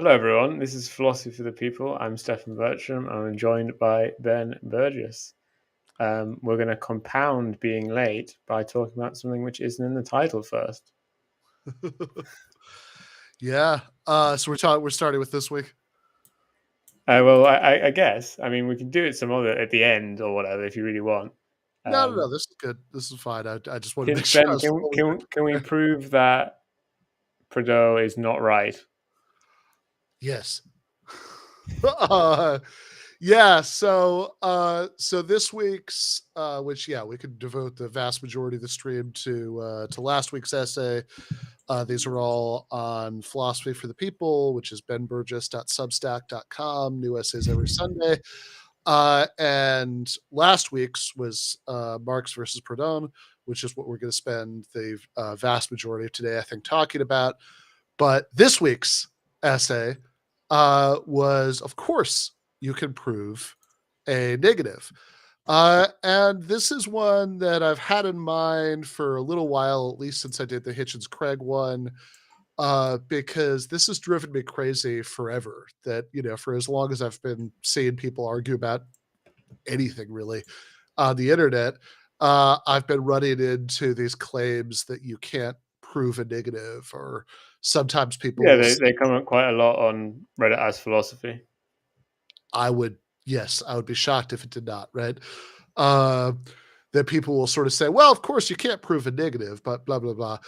Hello, everyone. This is Philosophy for the People. I'm Stefan Bertram. I'm joined by Ben Burgis. We're going to compound being late by talking about something which isn't in the title first. Yeah. So we're starting with this week. Well, I guess. I mean, we can do it some other at the end or whatever if you really want. No. This is good. This is fine. I just want to make sure I Ben, was following can we prove that Proudhon is not right? Yes. Yeah. So this week's, which we could devote the vast majority of the stream to last week's essay. These are all on Philosophy for the People, which is benburgis.substack.com. New essays every Sunday. And last week's was Marx versus Proudhon, which is what we're going to spend the vast majority of today, I think, talking about. But this week's essay was, of course, you can prove a negative. And this is one that I've had in mind for a little while, at least since I did the Hitchens-Craig one, because this has driven me crazy forever. That, for as long as I've been seeing people argue about anything really on the internet, I've been running into these claims that you can't prove a negative, or sometimes people will they come up quite a lot on Reddit as philosophy. I would be shocked if it did not, right? That people will sort of say, well, of course you can't prove a negative, but blah, blah, blah.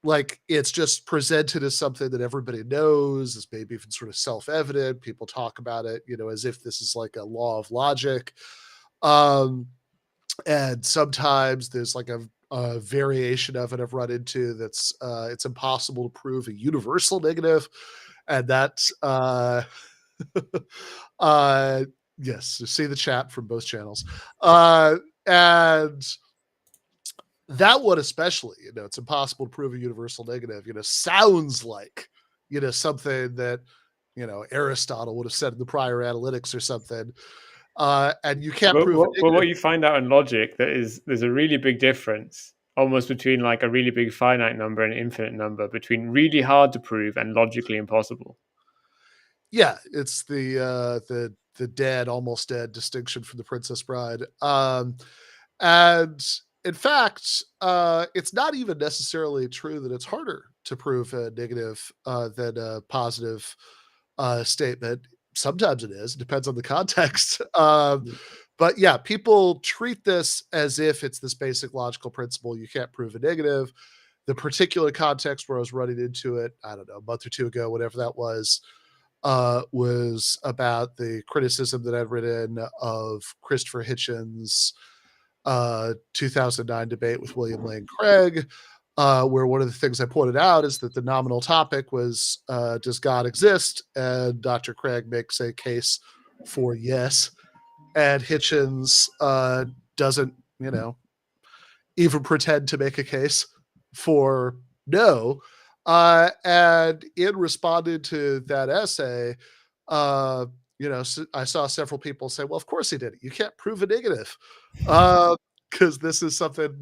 Like it's just presented as something that everybody knows, as maybe even sort of self-evident. People talk about it, as if this is like a law of logic. And sometimes there's like a variation of it I've run into that's it's impossible to prove a universal negative. And that's yes, see the chat from both channels. And that one especially, it's impossible to prove a universal negative, sounds like, something that, Aristotle would have said in the Prior Analytics or something. And you can't prove it. Well, what you find out in logic there's a really big difference almost between like a really big finite number and an infinite number, between really hard to prove and logically impossible. Yeah, it's the dead, almost dead distinction from the Princess Bride. And in fact, it's not even necessarily true that it's harder to prove a negative than a positive statement. Sometimes it is. It depends on the context. But yeah, people treat this as if it's this basic logical principle. You can't prove a negative. The particular context where I was running into it, I don't know, a month or two ago, whatever that was about the criticism that I'd written of Christopher Hitchens' 2009 debate with William Lane Craig, where one of the things I pointed out is that the nominal topic was, does God exist? And Dr. Craig makes a case for yes. And Hitchens doesn't, even pretend to make a case for no. And in responding to that essay, I saw several people say, well, of course he did it. You can't prove a negative. Because this is something,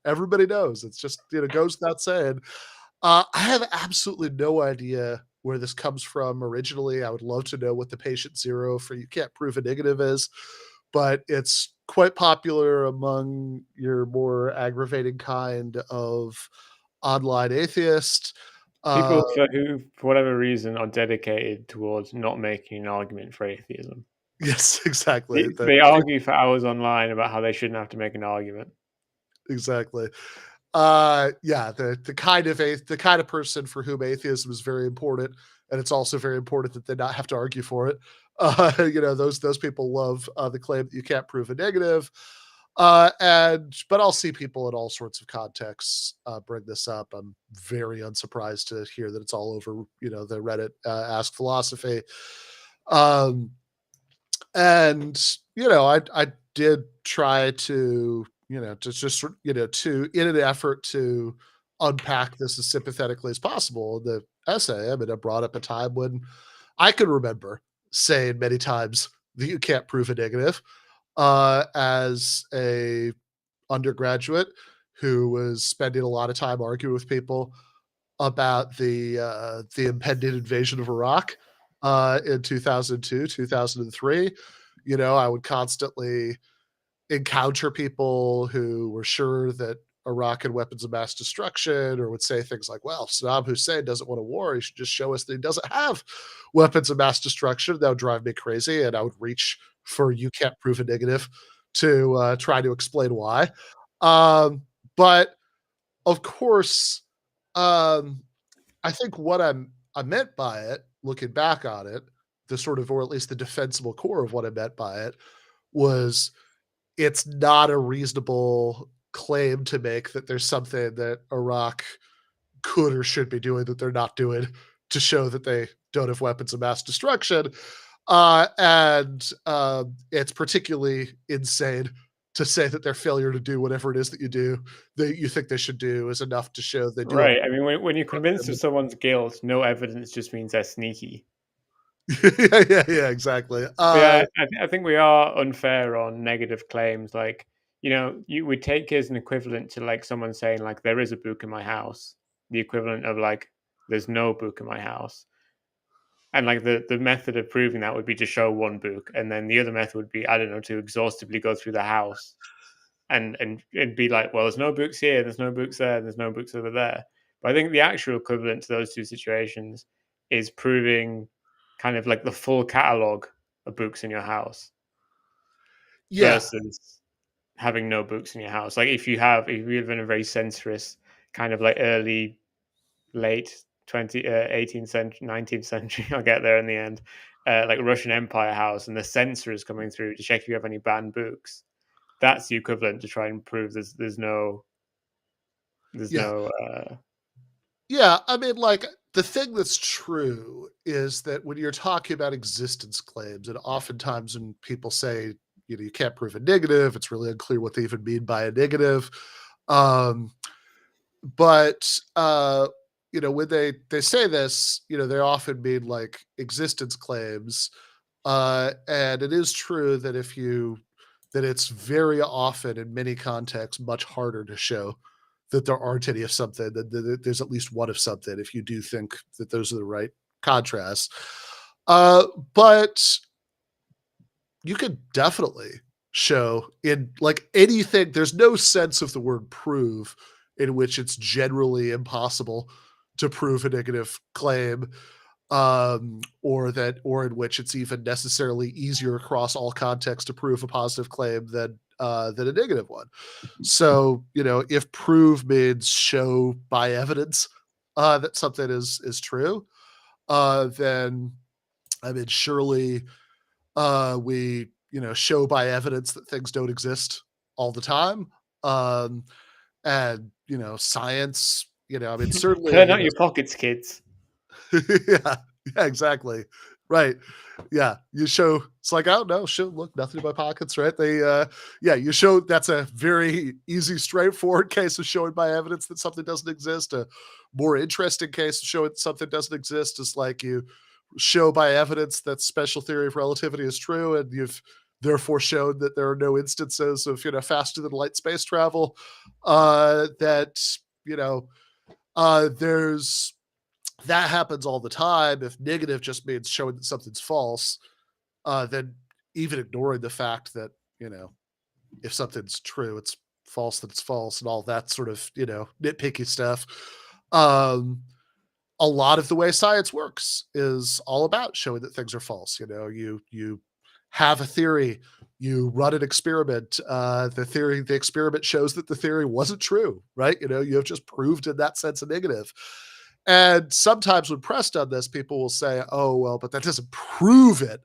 everybody knows. It's just, goes without saying. I have absolutely no idea where this comes from originally. I would love to know what the patient zero for you can't prove a negative is, but it's quite popular among your more aggravating kind of online atheists. People who, for whatever reason, are dedicated towards not making an argument for atheism. Yes, exactly. They argue for hours online about how they shouldn't have to make an argument. Exactly. The kind of person for whom atheism is very important, and it's also very important that they not have to argue for it. Those people love the claim that you can't prove a negative. But I'll see people in all sorts of contexts bring this up. I'm very unsurprised to hear that it's all over, the Reddit Ask Philosophy. I did try to, to in an effort to unpack this as sympathetically as possible. The essay, I brought up a time when I could remember saying many times that you can't prove a negative. As a undergraduate who was spending a lot of time arguing with people, about the impending invasion of Iraq in 2002, 2003. I would constantly encounter people who were sure that Iraq had weapons of mass destruction, or would say things like, well, Saddam Hussein doesn't want a war. He should just show us that he doesn't have weapons of mass destruction. That would drive me crazy. And I would reach for you can't prove a negative to try to explain why. But of course, um, I think what I meant by it, looking back on it, the sort of, or at least the defensible core of what I meant by it was it's not a reasonable claim to make that there's something that Iraq could or should be doing that they're not doing to show that they don't have weapons of mass destruction. And it's particularly insane to say that their failure to do whatever it is that you think they should do is enough to show they do have. Right. I mean, when you're convinced of someone's guilt, no evidence just means they're sneaky. Yeah, exactly. But yeah, I think we are unfair on negative claims. Like, you would take as an equivalent to like someone saying like there is a book in my house, the equivalent of like there's no book in my house. And like the method of proving that would be to show one book, and then the other method would be, I don't know, to exhaustively go through the house and it'd be like, well, there's no books here, there's no books there, there's no books over there. But I think the actual equivalent to those two situations is proving kind of like the full catalog of books in your house Yeah, versus having no books in your house. Like if you live in a very censorious kind of like early, late 18th century, 19th century, I'll get there in the end, like Russian Empire house, and the censor is coming through to check if you have any banned books. That's the equivalent to try and prove there's no yeah. Yeah, I mean, like, the thing that's true is that when you're talking about existence claims, and oftentimes when people say, you can't prove a negative, it's really unclear what they even mean by a negative. Um, but when they say this, they often mean like existence claims. And it is true that that it's very often in many contexts much harder to show that there aren't any of something, that there's at least one of something if you do think that those are the right contrasts. But you could definitely show in like anything, there's no sense of the word prove in which it's generally impossible to prove a negative claim, or in which it's even necessarily easier across all contexts to prove a positive claim than a negative one. So, if prove means show by evidence that something is true, then I mean, surely we show by evidence that things don't exist all the time, and science. I mean, certainly, Turn out your pockets, kids. yeah, yeah, exactly. Right. Yeah. You show it's like, oh no, show look, nothing in my pockets, right? Yeah, you show that's a very easy, straightforward case of showing by evidence that something doesn't exist. A more interesting case of showing something doesn't exist is like you show by evidence that special theory of relativity is true, and you've therefore shown that there are no instances of faster than light space travel. That there's that happens all the time. If negative just means showing that something's false, then even ignoring the fact that, if something's true, it's false, that it's false, and all that sort of, nitpicky stuff. Um, a lot of the way science works is all about showing that things are false. You have a theory, you run an experiment, the experiment shows that the theory wasn't true, right? You have just proved in that sense a negative. And sometimes when pressed on this, people will say, oh, well, but that doesn't prove it,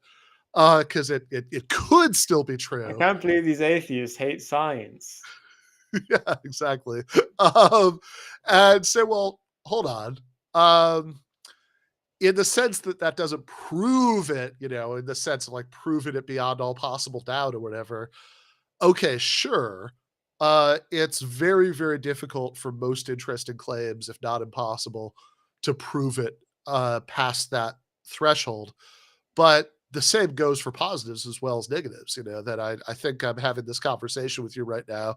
because it could still be I true. can't believe these atheists hate science. Yeah, exactly. And say, well, hold on. In the sense that doesn't prove it, in the sense of like proving it beyond all possible doubt or whatever. Okay, sure. It's very, very difficult for most interesting claims, if not impossible, to prove it past that threshold. But the same goes for positives as well as negatives. That I think I'm having this conversation with you right now,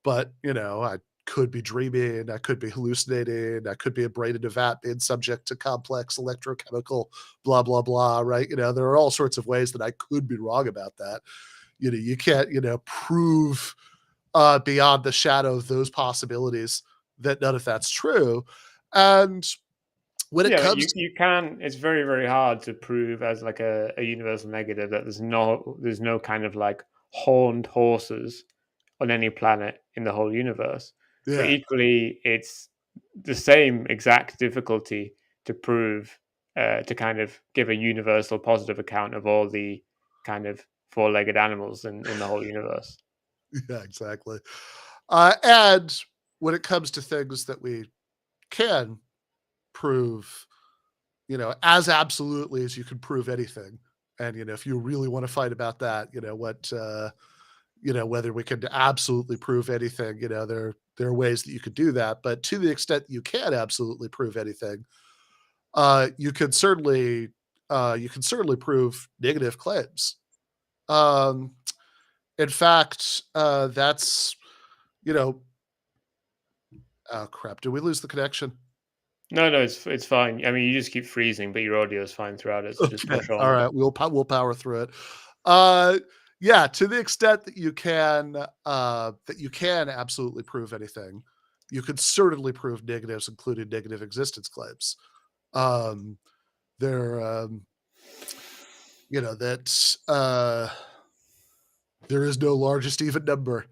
but I could be dreaming, I could be hallucinating, I could be a brain in a vat being subject to complex electrochemical blah, blah, blah, right? There are all sorts of ways that I could be wrong about that. You can't, prove beyond the shadow of those possibilities that none of that's true. And when it comes to, you can. It's very, very hard to prove as like a universal negative that there's no kind of like horned horses on any planet in the whole universe. But yeah, equally, it's the same exact difficulty to prove to kind of give a universal positive account of all the kind of four-legged animals in the whole universe. yeah, exactly. And when it comes to things that we can prove, as absolutely as you can prove anything. And, if you really want to fight about that, whether we can absolutely prove anything, there are ways that you could do that. But to the extent that you can absolutely prove anything, you can certainly prove negative claims. In fact, that's, oh crap, did we lose the connection? No, it's fine. I mean, you just keep freezing, but your audio is fine throughout it. So just Okay. push on. All right. We'll power through it. Yeah, to the extent that you can absolutely prove anything, you could certainly prove negatives, including negative existence claims. There, that there is no largest even number.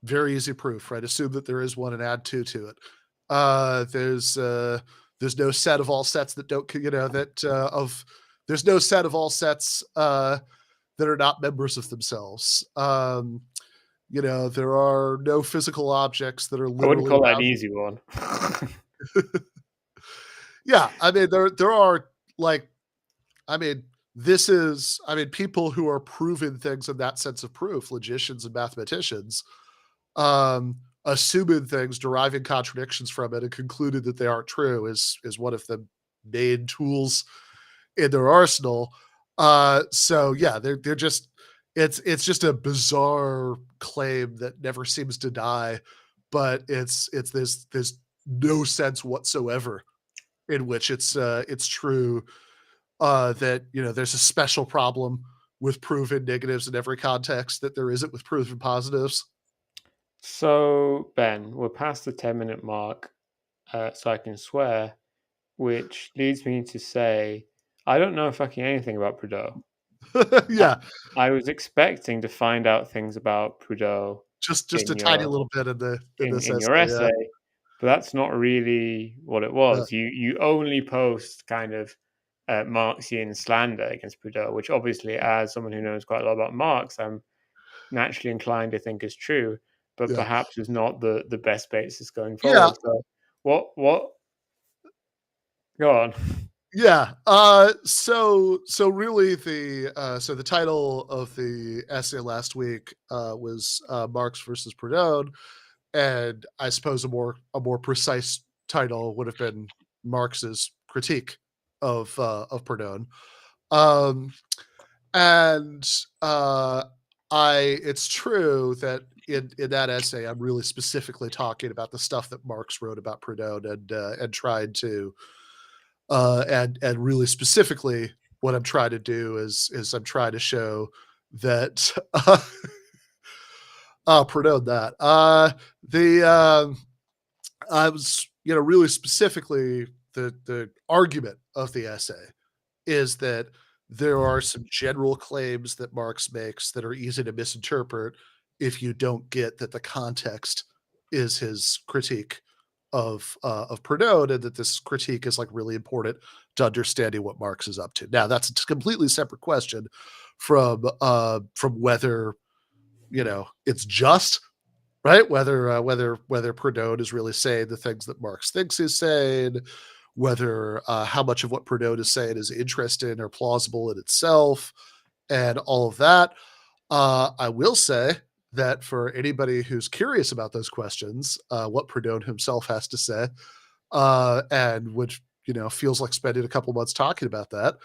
Very easy proof, right? Assume that there is one and add 2 to it. There's no set of all sets that don't, there's no set of all sets that are not members of themselves. There are no physical objects that are I wouldn't literally call that an easy one. Yeah, I mean, there are like, people who are proving things in that sense of proof, logicians and mathematicians, assuming things, deriving contradictions from it, and concluded that they aren't true is one of the main tools in their arsenal. So yeah, they're just it's just a bizarre claim that never seems to die, but there's no sense whatsoever in which it's true that there's a special problem with proving negatives in every context that there isn't with proving positives. So, Ben, we're past the 10-minute mark, so I can swear, which leads me to say I don't know fucking anything about Proudhon. Yeah, I was expecting to find out things about Proudhon just in a tiny your little bit in this in your essay. Yeah, essay, but that's not really what it yeah, was. You only post kind of Marxian slander against Proudhon, which obviously, as someone who knows quite a lot about Marx, I'm naturally inclined to think is true, but yeah. perhaps is not the best basis going Yeah, forward. So, what? Go on. yeah. So really the title of the essay last week was Marx versus Proudhon, and I suppose a more precise title would have been Marx's critique of Proudhon. Um, and it's true that in that essay I'm really specifically talking about the stuff that Marx wrote about Proudhon and tried to and really specifically what I'm trying to do is I'm trying to show that Proudhon that the I was really specifically the argument of the essay is that there are some general claims that Marx makes that are easy to misinterpret if you don't get that the context is his critique of Proudhon, and that this critique is like really important to understanding what Marx is up to. Now, that's a completely separate question from whether it's just right, whether Proudhon is really saying the things that Marx thinks he's saying, whether how much of what Proudhon is saying is interesting or plausible in itself, and all of that. I will say that for anybody who's curious about those questions, what Proudhon himself has to say, and which feels like spending a couple months talking about that,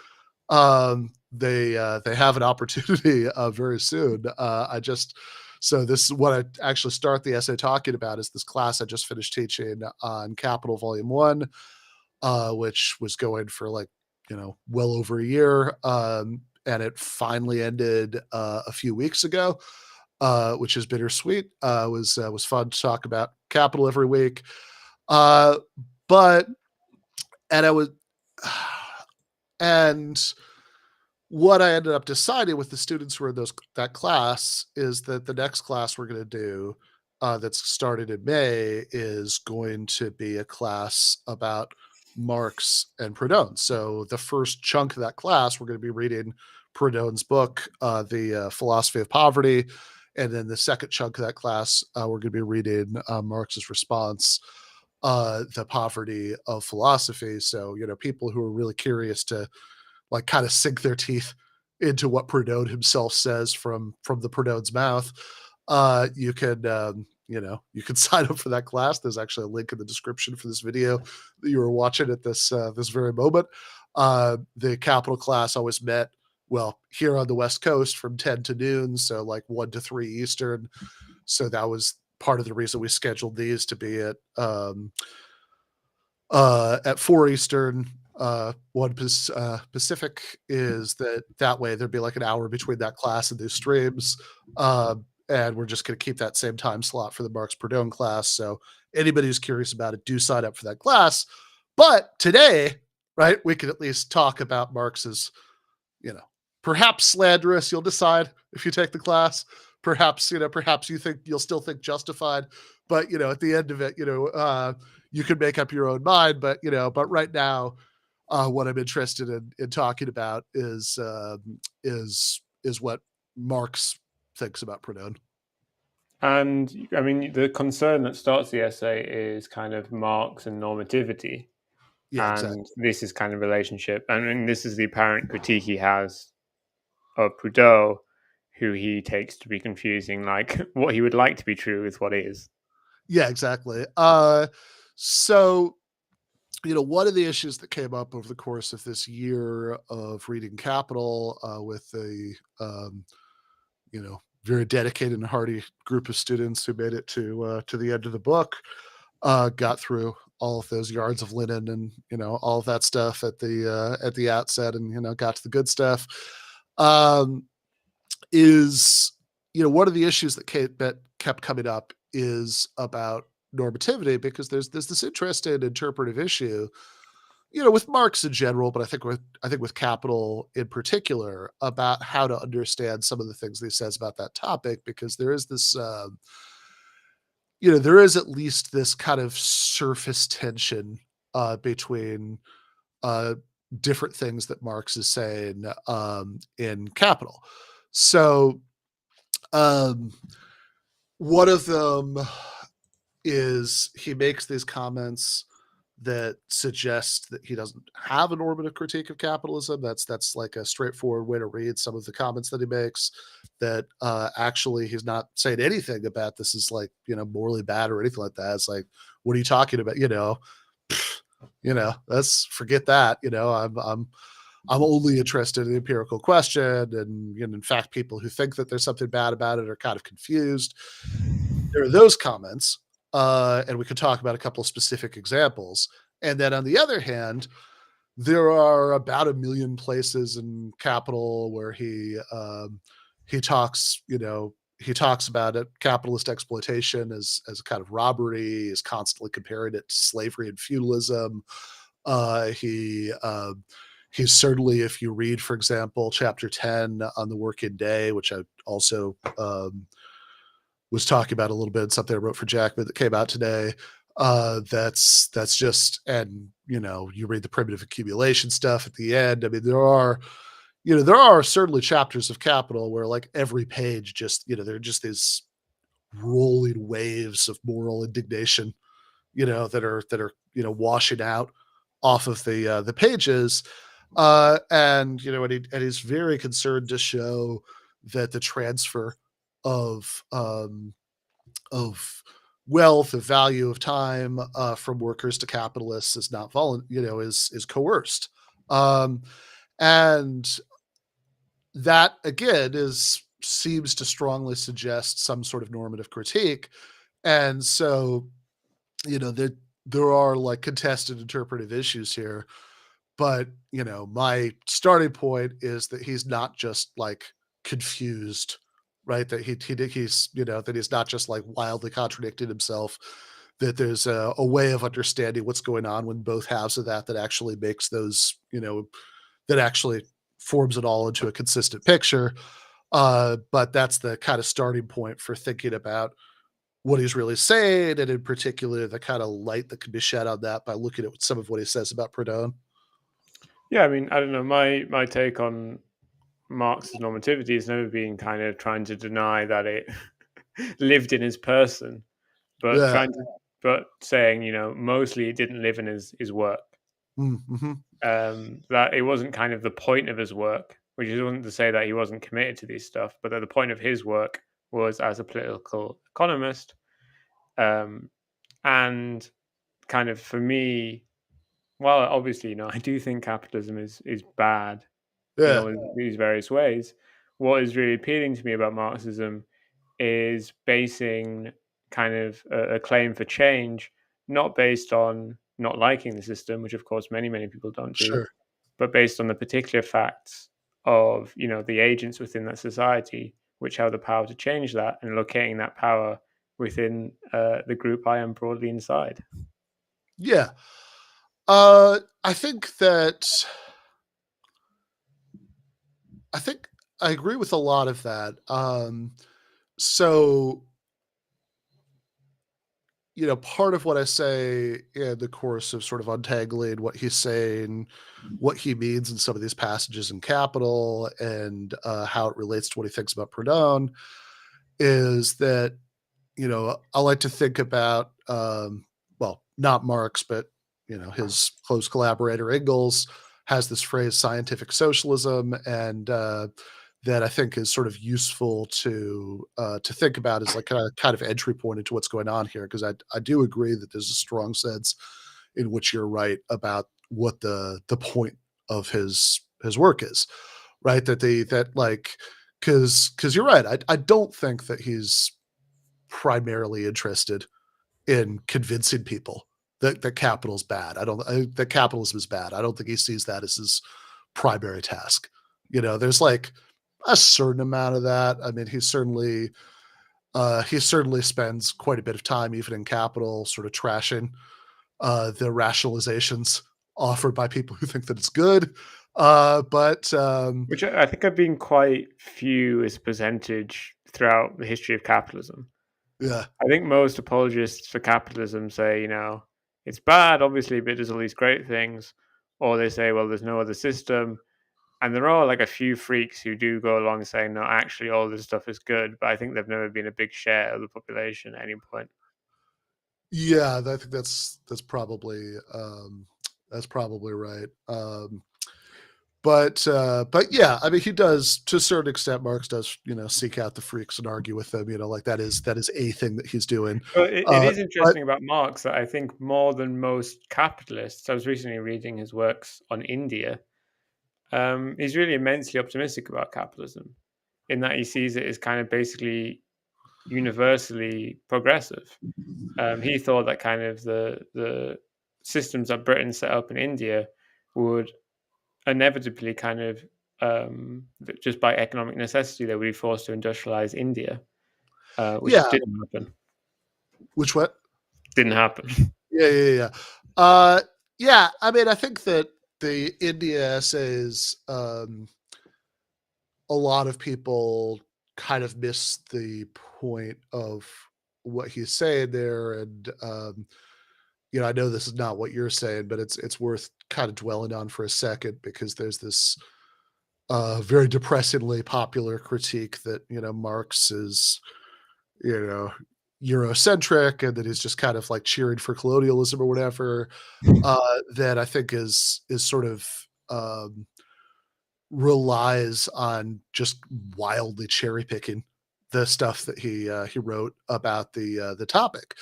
they have an opportunity very soon. I just So this is what I actually start the essay talking about, is this class I just finished teaching on Capital Volume 1, which was going for like, well over a year. And it finally ended a few weeks ago, which is bittersweet. Was fun to talk about capital every week. But and I was and what I ended up deciding with the students who were in that class is that the next class we're going to do, that's started in May, is going to be a class about Marx and Proudhon. So the first chunk of that class, we're going to be reading Proudhon's book, The Philosophy of Poverty. And then the second chunk of that class, we're going to be reading Marx's response, The Poverty of Philosophy. So, people who are really curious to like kind of sink their teeth into what Proudhon himself says from the Proudhon's mouth, you can you can sign up for that class. There's actually a link in the description for this video that you were watching at this very moment. The Capital class always met, well, here on the West Coast from 10 to noon, so like 1 to 3 Eastern. So that was part of the reason we scheduled these to be at 4 Eastern, 1 Pacific, is that way there'd be like an hour between that class and these streams. And we're just going to keep that same time slot for the Marx Proudhon class. So anybody who's curious about it, do sign up for that class. But today, right, we can at least talk about Marx's, perhaps slanderous, you'll decide if you take the class. Perhaps you think you'll still think justified, but at the end of it, you can make up your own mind. But right now, what I'm interested in talking about is what Marx thinks about Proudhon. And I mean, the concern that starts the essay is kind of Marx and normativity. Yeah, and exactly. This is kind of relationship. I mean, this is the apparent critique he has of Proudhon, who he takes to be confusing, like what he would like to be true with what is. Yeah, exactly. So, one of the issues that came up over the course of this year of reading Capital, with a, very dedicated and hardy group of students who made it to the end of the book, got through all of those yards of linen and all of that stuff at the outset, and got to the good stuff. Is one of the issues that kept coming up is about normativity, because there's this interesting interpretive issue, with Marx in general, but I think with Capital in particular, about how to understand some of the things that he says about that topic, because there is this, there is at least this kind of surface tension between different things that Marx is saying in Capital. So, one of them is he makes these comments that suggest that he doesn't have a normative critique of capitalism. That's like a straightforward way to read some of the comments that he makes, that actually he's not saying anything about this is like, morally bad or anything like that. It's like, what are you talking about? Let's forget that. I'm only interested in the empirical question. And in fact, people who think that there's something bad about it are kind of confused. There are those comments. And we could talk about a couple of specific examples. And then on the other hand, there are about 1 million places in Capital where he talks, he talks about it, capitalist exploitation as a kind of robbery, is constantly comparing it to slavery and feudalism. He's certainly, if you read, for example, chapter 10 on the working day, which I also was talking about a little bit, something I wrote for Jackman that came out today. That's just, and you read the primitive accumulation stuff at the end. I mean, there are certainly chapters of Capital where like every page just, there are just these rolling waves of moral indignation, that are washing out off of the pages. And he's very concerned to show that the transfer of wealth, of value, of time, from workers to capitalists is not is coerced. And that again is seems to strongly suggest some sort of normative critique. And so, there are like contested interpretive issues here. But, my starting point is that he's not just like confused, right? That that he's not just like wildly contradicting himself, that there's a way of understanding what's going on when both halves of that actually makes those, that actually forms it all into a consistent picture. But that's the kind of starting point for thinking about what he's really saying, and in particular, the kind of light that can be shed on that by looking at some of what he says about Proudhon. Yeah, I mean, I don't know. My take on Marx's normativity has never been kind of trying to deny that it lived in his person, but Yeah. but saying, mostly it didn't live in his work. Mm-hmm. That it wasn't kind of the point of his work, which isn't to say that he wasn't committed to these stuff, but that the point of his work was as a political economist. And kind of for me, well, obviously, I do think capitalism is bad in Yeah. all these various ways. What is really appealing to me about Marxism is basing kind of a claim for change, not based on not liking the system, which of course many people don't do, Sure. but based on the particular facts of the agents within that society which have the power to change that, and locating that power within the group I am broadly inside. Yeah. I think that I think I agree with a lot of that. So, part of what I say in the course of sort of untangling what he's saying, what he means in some of these passages in Capital, and how it relates to what he thinks about Proudhon, is that, I like to think about, well, not Marx, but, his close collaborator Engels has this phrase scientific socialism, and that I think is sort of useful to think about as like a kind of entry point into what's going on here. Because I do agree that there's a strong sense in which you're right about what the point of his work is, right? Because you're right. I don't think that he's primarily interested in convincing people that capital's bad. That capitalism is bad. I don't think he sees that as his primary task. There's like a certain amount of that. I mean, he certainly spends quite a bit of time, even in Capital, sort of trashing the rationalizations offered by people who think that it's good. But Which I think have been quite few as a percentage throughout the history of capitalism. yeah, I think most apologists for capitalism say, it's bad, obviously, but it does all these great things. Or they say, well, there's no other system. And there are like a few freaks who do go along saying, no, actually, all this stuff is good. But I think they've never been a big share of the population at any point. yeah, I think that's probably right. But yeah, I mean, he does to a certain extent. Marx does, seek out the freaks and argue with them. Like that is a thing that he's doing. But it Uh, is but interesting about Marx that I think more than most capitalists, I was recently reading his works on India. He's really immensely optimistic about capitalism in that he sees it as kind of basically universally progressive. He thought that kind of the systems that Britain set up in India would inevitably kind of just by economic necessity they would be forced to industrialize India, which yeah, didn't happen. which what? Didn't happen. Yeah. Uh, yeah. I mean, I think that the India essays, a lot of people kind of miss the point of what he's saying there, and I know this is not what you're saying, but it's worth kind of dwelling on for a second because there's this very depressingly popular critique that Marx is you know Eurocentric and that he's just kind of like cheering for colonialism or whatever. That I think is sort of um, relies on just wildly cherry picking the stuff that he wrote about the topic,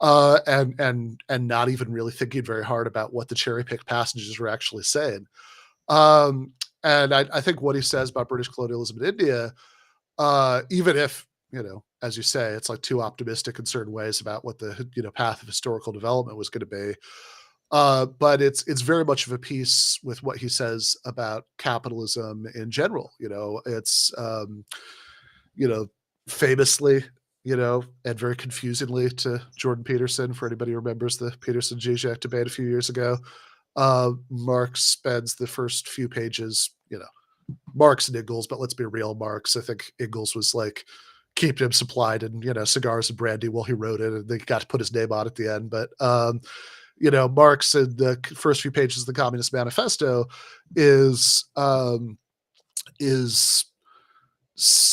and not even really thinking very hard about what the cherry picked passages were actually saying. And I think what he says about British colonialism in India even if, as you say, it's like too optimistic in certain ways about what the path of historical development was going to be. But it's very much of a piece with what he says about capitalism in general. It's famously, and very confusingly to Jordan Peterson, for anybody who remembers the Peterson-Zizek debate a few years ago, Marx spends the first few pages, Marx and Engels, but let's be real, Marx. I think Engels was like keeping him supplied and, cigars and brandy while he wrote it, and they got to put his name on at the end. But, Marx in the first few pages of the Communist Manifesto is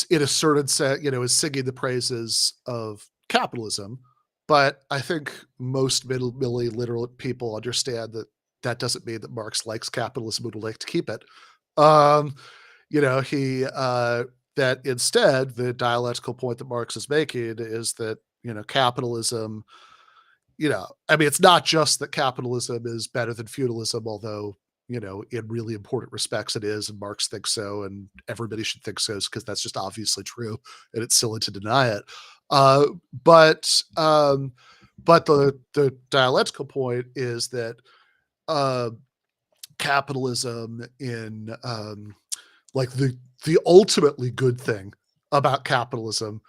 in a certain sense, is singing the praises of capitalism. But I think most middle literate people understand that doesn't mean that Marx likes capitalism and would like to keep it. That instead, the dialectical point that Marx is making is that, capitalism, it's not just that capitalism is better than feudalism, although, in really important respects it is, and Marx thinks so, and everybody should think so, because that's just obviously true, and it's silly to deny it. But the dialectical point is that capitalism in like the ultimately good thing about capitalism,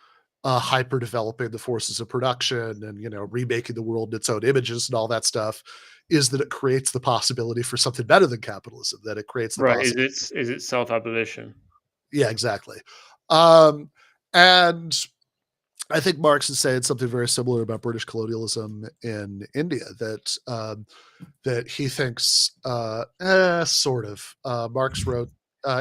hyper developing the forces of production and remaking the world in its own images and all that stuff, is that it creates the possibility for something better than capitalism. That it creates the possibility. Is it self-abolition? Yeah, exactly. And I think Marx is saying something very similar about British colonialism in India, that he thinks sort of. Marx wrote,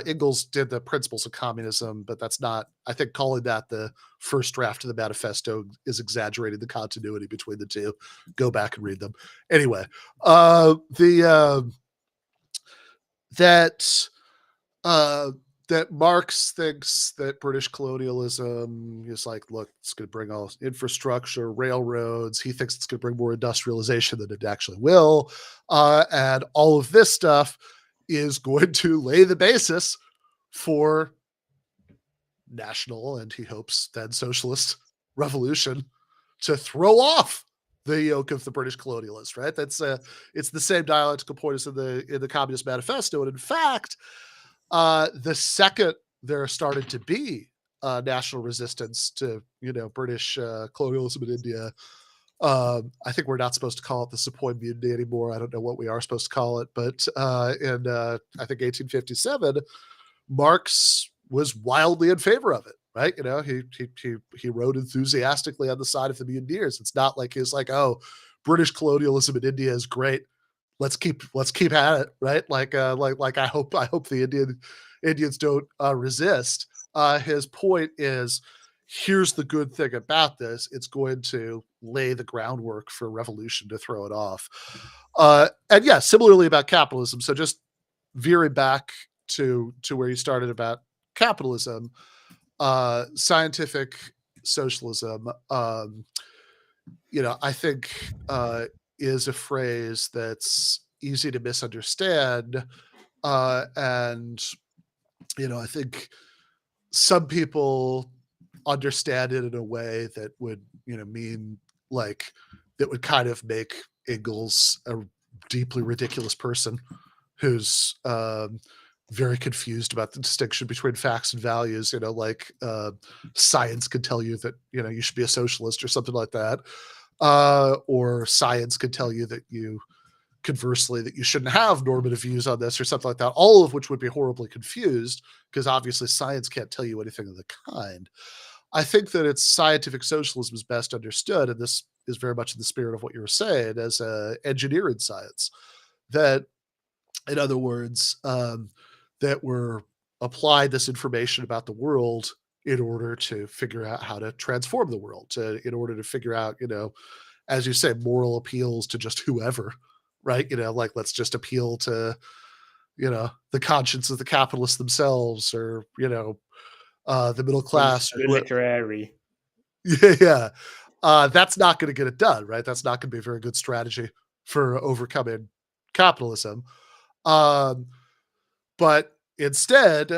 Engels did the Principles of Communism, but that's not, I think calling that the first draft of the manifesto is exaggerating the continuity between the two. Go back and read them. Anyway, that Marx thinks that British colonialism is like, look, it's going to bring all infrastructure, railroads. He thinks it's going to bring more industrialization than it actually will. And all of this stuff is going to lay the basis for national, and he hopes then socialist revolution to throw off the yoke of the British colonialists, right? That's it's the same dialectical point as in the Communist Manifesto. And in fact, the second there started to be national resistance to British colonialism in India, I think we're not supposed to call it the Sepoy Mutiny anymore. I don't know what we are supposed to call it, but in I think 1857, Marx was wildly in favor of it. Right? He wrote enthusiastically on the side of the mutineers. It's not like he's like, oh, British colonialism in India is great. Let's keep at it, right? Like I hope the Indians don't resist. His point is, here's the good thing about this: it's going to lay the groundwork for revolution to throw it off. And yeah, similarly about capitalism. So just veering back to where you started about capitalism, scientific socialism, I think is a phrase that's easy to misunderstand. And, I think some people understand it in a way that would, mean like, that would kind of make Engels a deeply ridiculous person who's very confused about the distinction between facts and values. Science could tell you that, you should be a socialist or something like that. Or science could tell you that conversely, that you shouldn't have normative views on this or something like that, all of which would be horribly confused because obviously science can't tell you anything of the kind. I think that it's scientific socialism is best understood, and this is very much in the spirit of what you were saying, as engineering science. That, in other words, that we're applied this information about the world in order to figure out how to transform the world, in order to figure out, as you say, moral appeals to just whoever, right? Like, let's just appeal to, the conscience of the capitalists themselves, or, the middle class. The literary. Yeah. That's not going to get it done, right? That's not going to be a very good strategy for overcoming capitalism. But instead,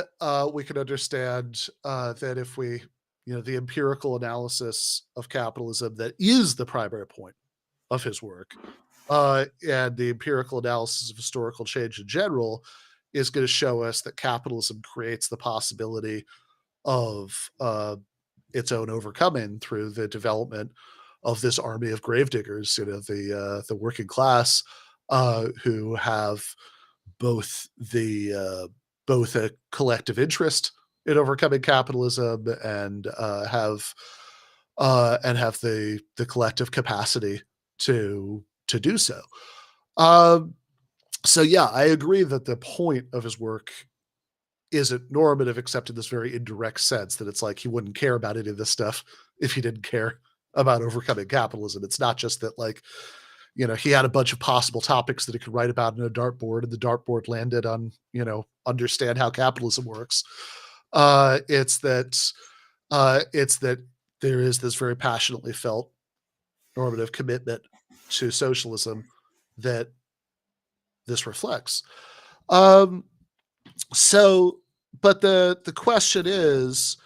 we can understand that if we, the empirical analysis of capitalism that is the primary point of his work, and the empirical analysis of historical change in general is going to show us that capitalism creates the possibility of its own overcoming through the development of this army of gravediggers, the working class, who have both both a collective interest in overcoming capitalism and have the collective capacity to do so. So yeah, I agree that the point of his work isn't normative, except in this very indirect sense that it's like he wouldn't care about any of this stuff if he didn't care about overcoming capitalism. It's not just that, like, he had a bunch of possible topics that he could write about in a dartboard, and the dartboard landed on, understand how capitalism works. It's that there is this very passionately felt normative commitment to socialism that this reflects. So, but the question is,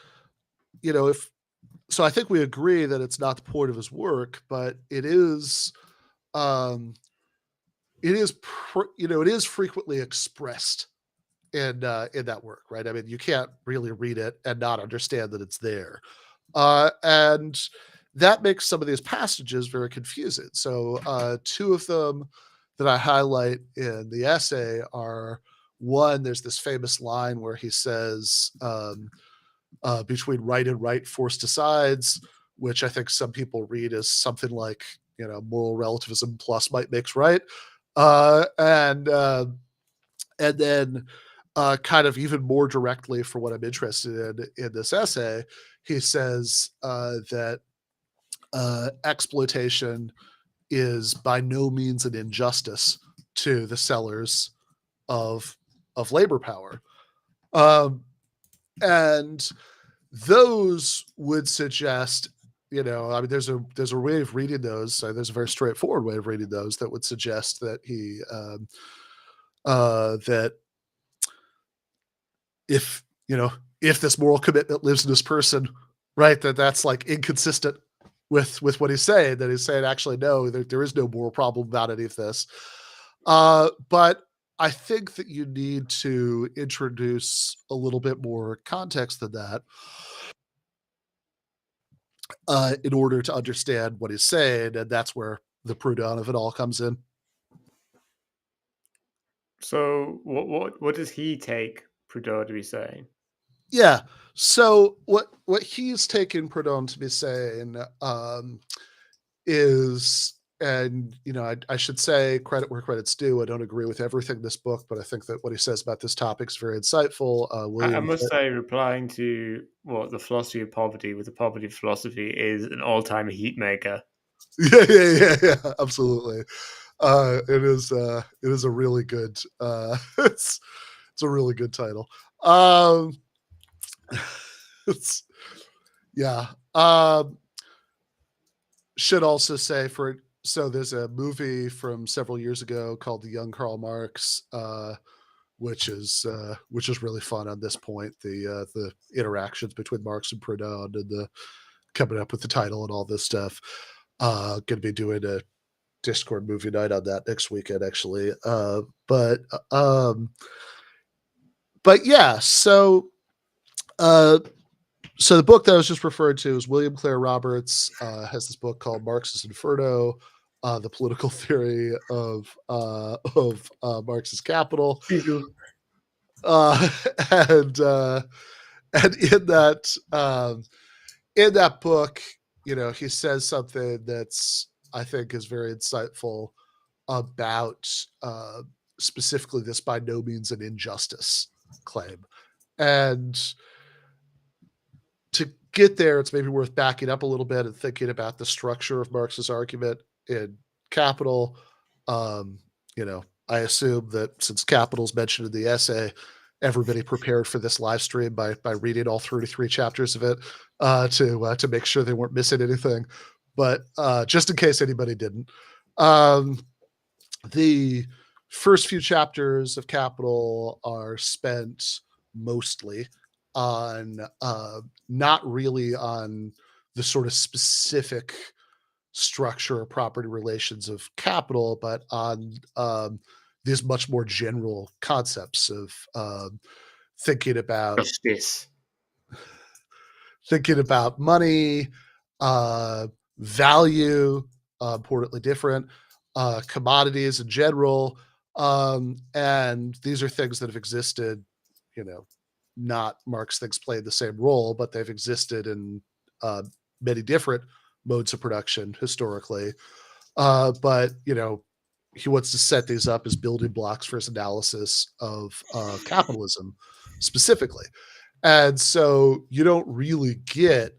so I think we agree that it's not the point of his work, but it is frequently expressed in that work, right? I mean, you can't really read it and not understand that it's there, and that makes some of these passages very confusing. So, two of them that I highlight in the essay are, one, there's this famous line where he says, between right and right force decides, which I think some people read as something like, moral relativism plus might makes right. And then kind of even more directly, for what I'm interested in this essay, he says that exploitation is by no means an injustice to the sellers of labor power. And those would suggest, I mean, there's a way of reading those. There's a very straightforward way of reading those that would suggest that he that if this moral commitment lives in this person, right, that's like inconsistent with what he's saying. That he's saying, actually, no, there is no moral problem about any of this. But I think that you need to introduce a little bit more context than that in order to understand what he's saying, and that's where the Proudhon of it all comes in. So what does he take Proudhon to be saying? Yeah. So what he's taken Proudhon to be saying is, and I should say, credit where credit's due, I don't agree with everything in this book, but I think that what he says about this topic is very insightful. I must say, replying to the philosophy of poverty with the poverty philosophy is an all-time heat maker. Yeah, absolutely. It is a really good it's a really good title. Should also say, so there's a movie from several years ago called The Young Karl Marx, which is really fun on this point. The interactions between Marx and Proudhon, and the coming up with the title and all this stuff. Going to be doing a Discord movie night on that next weekend, actually. But yeah, so the book that I was just referred to is William Clare Roberts has this book called Marx's Inferno, the political theory of Marx's Capital. And in that book, he says something that's, I think, is very insightful about specifically this by no means an injustice claim. And to get there, it's maybe worth backing up a little bit and thinking about the structure of Marx's argument in Capital. I assume that since Capital's mentioned in the essay, everybody prepared for this live stream by reading all 33 chapters of it to make sure they weren't missing anything. But just in case anybody didn't, the first few chapters of Capital are spent mostly on not really on the sort of specific structure or property relations of capital, but on these much more general concepts of thinking about Justice. money, value, importantly different, commodities in general. And these are things that have existed, not Marx thinks played the same role, but they've existed in many different modes of production historically. But, he wants to set these up as building blocks for his analysis of capitalism specifically. And so you don't really get,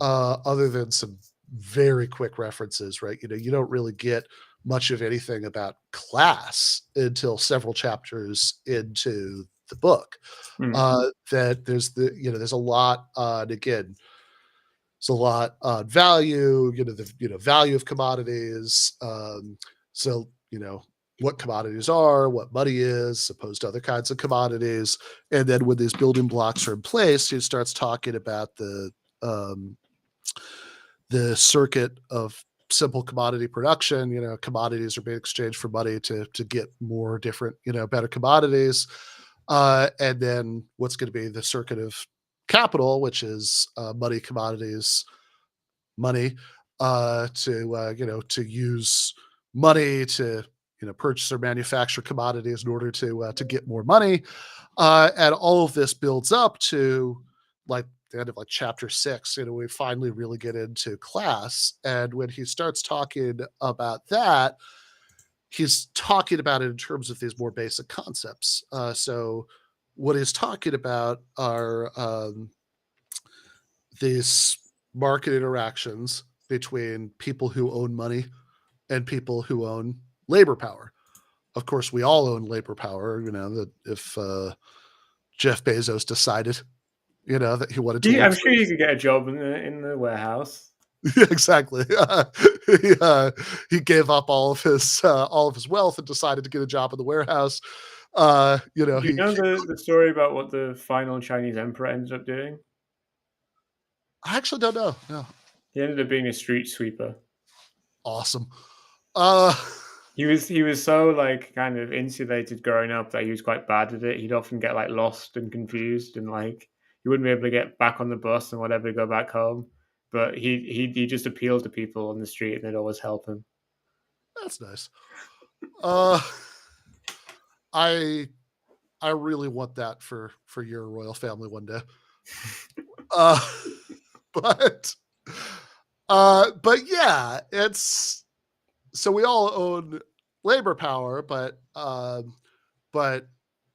other than some very quick references, right? You don't really get much of anything about class until several chapters into the book. That there's a lot on, again, it's a lot on value, the value of commodities. So, what commodities are, what money is, opposed to other kinds of commodities. And then when these building blocks are in place, he starts talking about the circuit of simple commodity production. Commodities are being exchanged for money to get more different, better commodities. And then what's going to be the circuit of capital, which is money, commodies, money, to use money to purchase or manufacture commodities in order to get more money, and all of this builds up to like the end of like chapter 6. We finally really get into class, and when he starts talking about that, he's talking about it in terms of these more basic concepts. So what he's talking about are these market interactions between people who own money and people who own labor power. Of course, we all own labor power. That if Jeff Bezos decided, that he wanted to, I'm sure you could get a job in the warehouse. Yeah, exactly. He gave up all of his wealth and decided to get a job in the warehouse. Do you know the story about what the final Chinese emperor ended up doing? I actually don't know. No. He ended up being a street sweeper. Awesome. He was so like kind of insulated growing up that he was quite bad at it. He'd often get like lost and confused, and like he wouldn't be able to get back on the bus and whatever to go back home. But he just appealed to people on the street, and they'd always help him. That's nice. I really want that for your royal family one day. But yeah, it's so we all own labor power, but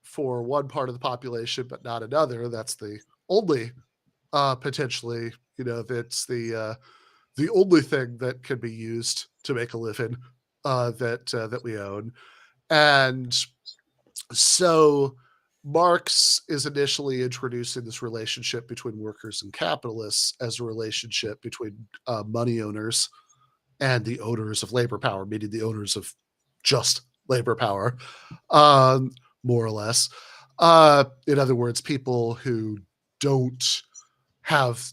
for one part of the population, but not another. That's the only potentially, that's the only thing that can be used to make a living that we own. And so Marx is initially introducing this relationship between workers and capitalists as a relationship between money owners and the owners of labor power, meaning the owners of just labor power, more or less. In other words, people who don't have,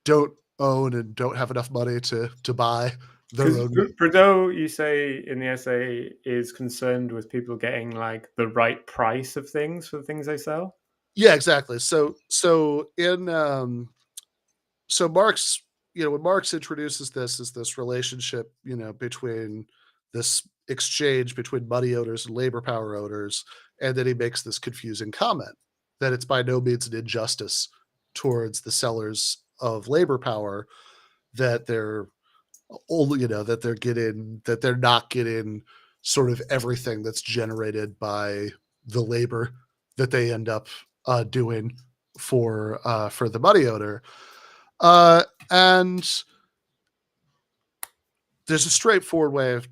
don't own and don't have enough money to buy their own. Proudhon, you say in the essay, is concerned with people getting like the right price of things for the things they sell. Yeah, exactly. So Marx, when Marx introduces this as this relationship, between this exchange between money owners and labor power owners, and then he makes this confusing comment that it's by no means an injustice towards the sellers of labor power that they're only, that they're not getting sort of everything that's generated by the labor that they end up doing for the money owner. And there's a straightforward way of,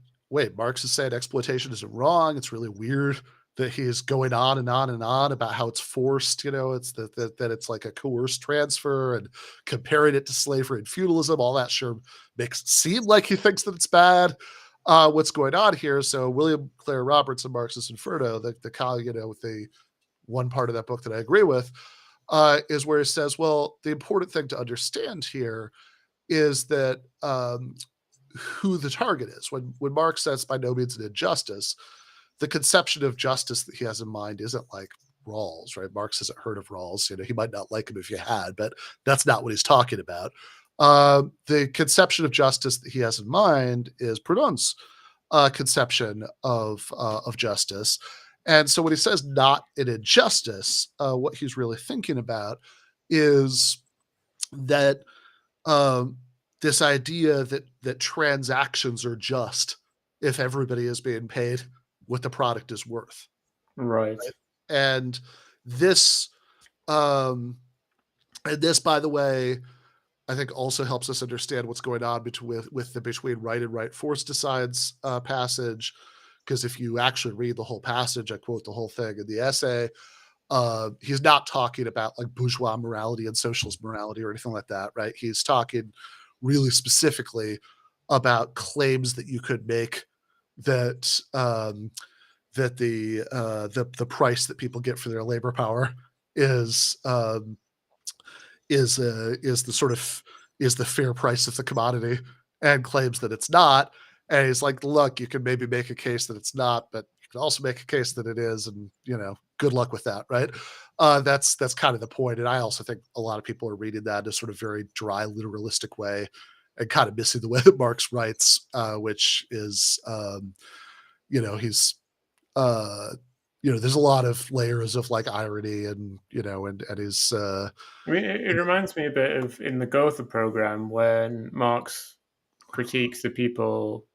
Marx is saying exploitation isn't wrong. It's really weird that he's going on and on and on about how it's forced, it's that it's like a coerced transfer, and comparing it to slavery and feudalism. All that sure makes it seem like he thinks that it's bad. what's going on here. So William Clare Roberts in Marx's Inferno, the with the one part of that book that I agree with, is where he says, well, the important thing to understand here is that who the target is. When Marx says by no means an injustice, the conception of justice that he has in mind isn't like Rawls, right? Marx hasn't heard of Rawls. He might not like him if you had, but that's not what he's talking about. The conception of justice that he has in mind is Proudhon's conception of justice. And so when he says not an injustice, what he's really thinking about is that this idea that transactions are just if everybody is being paid what the product is worth. Right. And this, by the way, I think also helps us understand what's going on with the between right and right force decides passage. Because if you actually read the whole passage, I quote the whole thing in the essay, he's not talking about like bourgeois morality and socialist morality or anything like that, right? He's talking really specifically about claims that you could make that that the price that people get for their labor power is the fair price of the commodity, and claims that it's not. And he's like, look, you can maybe make a case that it's not, but you can also make a case that it is, and good luck with that, right? That's kind of the point. And I also think a lot of people are reading that in a sort of very dry, literalistic way, and kind of missing the way that Marx writes, which is, he's, there's a lot of layers of like irony and his. I mean, it reminds me a bit of in the Gotha program when Marx critiques the people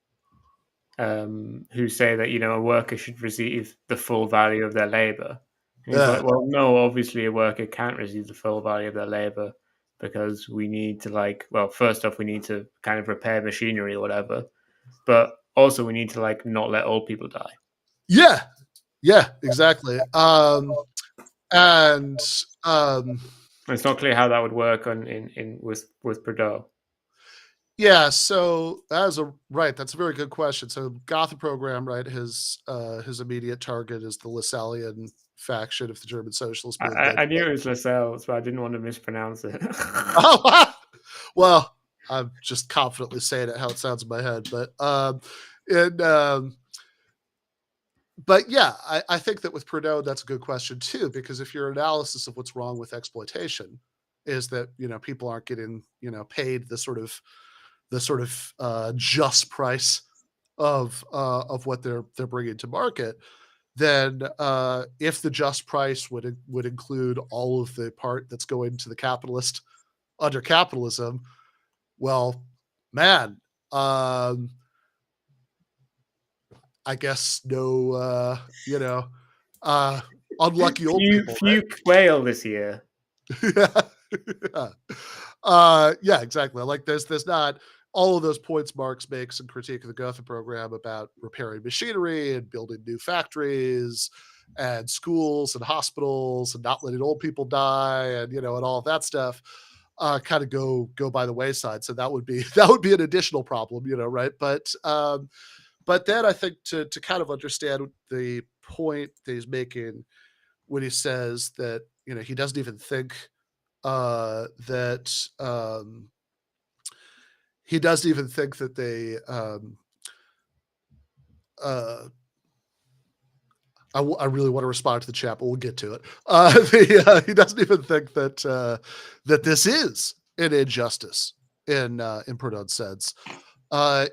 who say that a worker should receive the full value of their labor. And he's like, well, no, obviously a worker can't receive the full value of their labor because we need to first off, we need to kind of repair machinery or whatever, but also we need to not let old people die. Yeah, exactly. And it's not clear how that would work with Proudhon. Yeah, so that's a very good question. So Gotha program, right? His immediate target is the Lassallean faction of the German Socialist Movement. I knew it was Lassalle, so I didn't want to mispronounce it. Well, I'm just confidently saying it how it sounds in my head, but yeah, I think that with Proudhon, that's a good question too, because if your analysis of what's wrong with exploitation is that people aren't getting paid the sort of just price of what they're bringing to market, then if the just price would include all of the part that's going to the capitalist under capitalism, well, man, I guess no, unlucky old people. Few quail this year. Yeah, exactly. Like there's not all of those points Marx makes in Critique of the Gotha program about repairing machinery and building new factories and schools and hospitals and not letting old people die and and all of that stuff kind of go by the wayside. So that would be an additional problem, right? But then I think to kind of understand the point that he's making when he says that he doesn't even think that he doesn't even think that they I really want to respond to the chat, but we'll get to it. He doesn't even think that that this is an injustice in Proudhon's sense,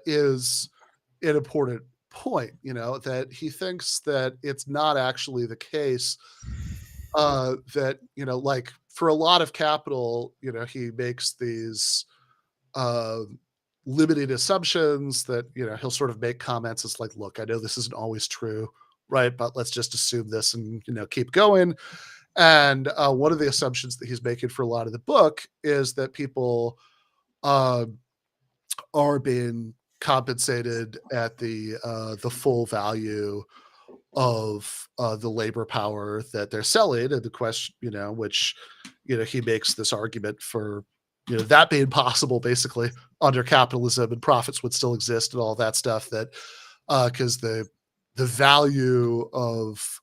is an important point. That he thinks that it's not actually the case that like for a lot of capital, he makes these limited assumptions that he'll sort of make comments. It's like, look, I know this isn't always true, right? But let's just assume this and keep going. And one of the assumptions that he's making for a lot of the book is that people are being compensated at the full value of the labor power that they're selling. And the question, which he makes this argument for that being possible basically under capitalism, and profits would still exist and all that stuff. That because the value of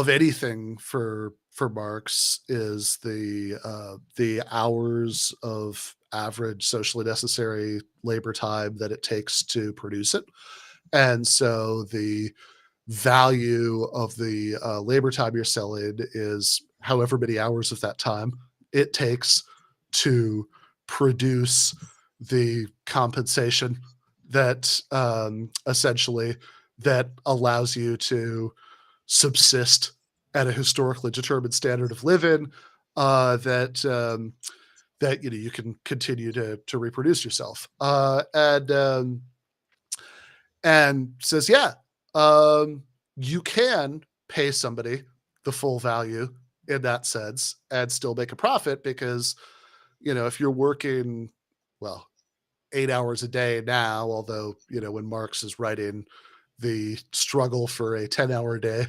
anything for Marx is the hours of average socially necessary labor time that it takes to produce it. And so the value of the labor time you're selling is however many hours of that time it takes to produce the compensation that essentially that allows you to subsist at a historically determined standard of living, that you can continue to reproduce yourself, and says, yeah, you can pay somebody the full value in that sense and still make a profit, because if you're working 8 hours a day now, although when Marx is writing the struggle for a 10-hour day,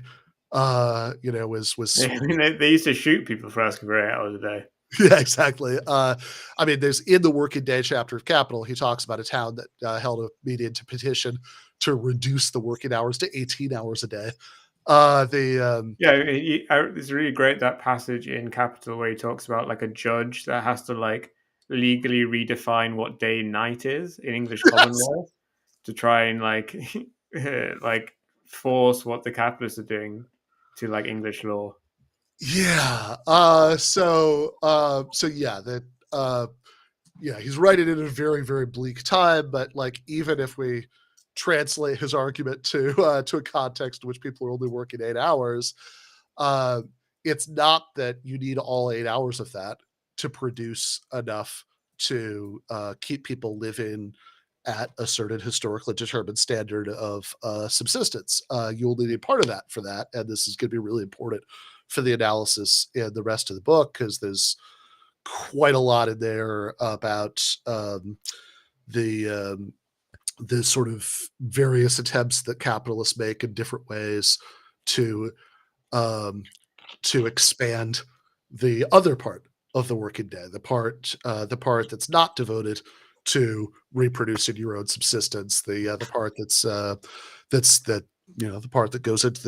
was they used to shoot people for asking for 8 hours a day. yeah, exactly. There's in the working day chapter of Capital, he talks about a town that held a meeting to petition to reduce the working hours to 18 hours a day. It's really great, that passage in Capital where he talks about like a judge that has to like legally redefine what day and night is in English common law to try and like force what the capitalists are doing to like English law. Yeah. He's writing in a very, very bleak time, but like even if we translate his argument to a context in which people are only working 8 hours, it's not that you need all 8 hours of that to produce enough to keep people living at a certain historically determined standard of subsistence. You only need part of that for that, and this is going to be really important for the analysis in the rest of the book, because there's quite a lot in there about the sort of various attempts that capitalists make in different ways to expand the other part of the working day, the part that's not devoted to reproducing your own subsistence, the part the part that goes into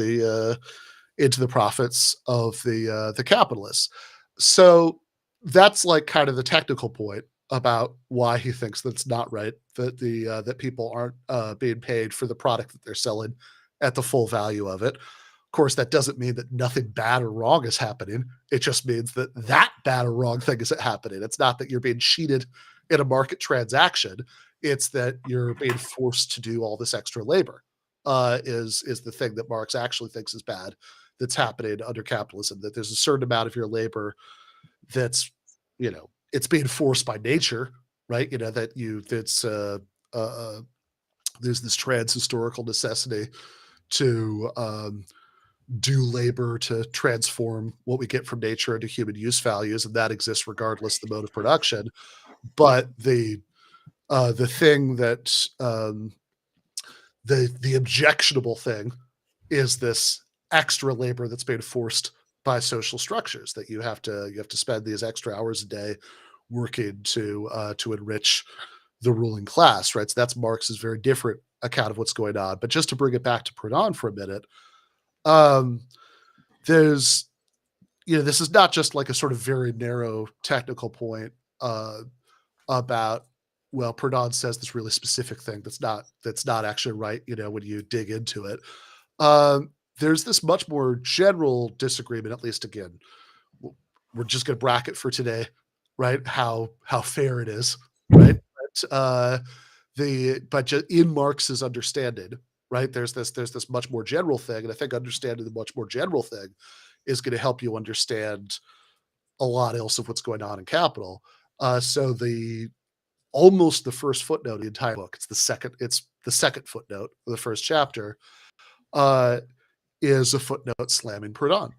the profits of the capitalists. So that's like kind of the technical point about why he thinks that's not right, that that people aren't being paid for the product that they're selling at the full value of it. Of course, that doesn't mean that nothing bad or wrong is happening. It just means that bad or wrong thing isn't happening. It's not that you're being cheated in a market transaction. It's that you're being forced to do all this extra labor, is the thing that Marx actually thinks is bad that's happening under capitalism, that there's a certain amount of your labor that's, it's being forced by nature, right? There's this trans-historical necessity to do labor to transform what we get from nature into human use values, and that exists regardless of the mode of production. But the thing that the objectionable thing is this extra labor that's being forced by social structures, that you have to spend these extra hours a day working to enrich the ruling class, right? So that's Marx's very different account of what's going on. But just to bring it back to Proudhon for a minute, there's this is not just like a sort of very narrow technical point about, well, Proudhon says this really specific thing that's not actually right, when you dig into it. There's this much more general disagreement, at least again, we're just going to bracket for today, right? How fair it is, right? But just in Marx's understanding, right? There's this much more general thing, and I think understanding the much more general thing is going to help you understand a lot else of what's going on in Capital. So almost the first footnote of the entire book, it's the second footnote of the first chapter, is a footnote slamming Proudhon.